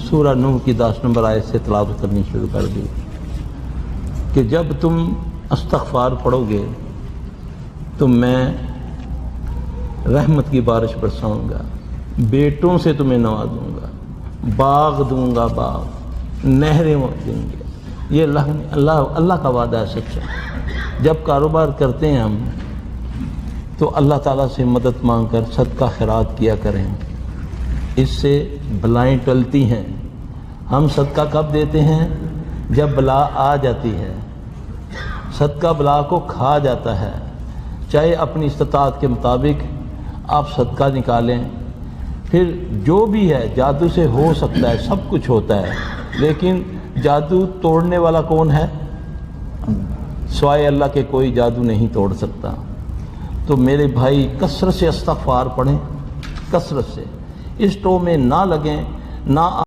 سورہ نوح کی 10 نمبر آیت سے تلاوت کرنی شروع کر دی کہ جب تم استغفار پڑھو گے تو میں رحمت کی بارش برساؤں گا، بیٹوں سے تمہیں نوازوں گا، باغ دوں گا، باغ، نہریں دیں گے۔ یہ اللہ کا وعدہ ہے سچا۔ جب کاروبار کرتے ہیں ہم تو اللہ تعالیٰ سے مدد مانگ کر صدقہ خیرات کیا کریں، اس سے بلائیں ٹلتی ہیں۔ ہم صدقہ کب دیتے ہیں؟ جب بلا آ جاتی ہے۔ صدقہ بلا کو کھا جاتا ہے۔ چاہے اپنی استطاعت کے مطابق آپ صدقہ نکالیں، پھر جو بھی ہے جادو سے ہو سکتا ہے، سب کچھ ہوتا ہے، لیکن جادو توڑنے والا کون ہے؟ سوائے اللہ کے کوئی جادو نہیں توڑ سکتا۔ تو میرے بھائی کثرت سے استغفار پڑھیں، کثرت سے، اس ٹو میں نہ لگیں، نہ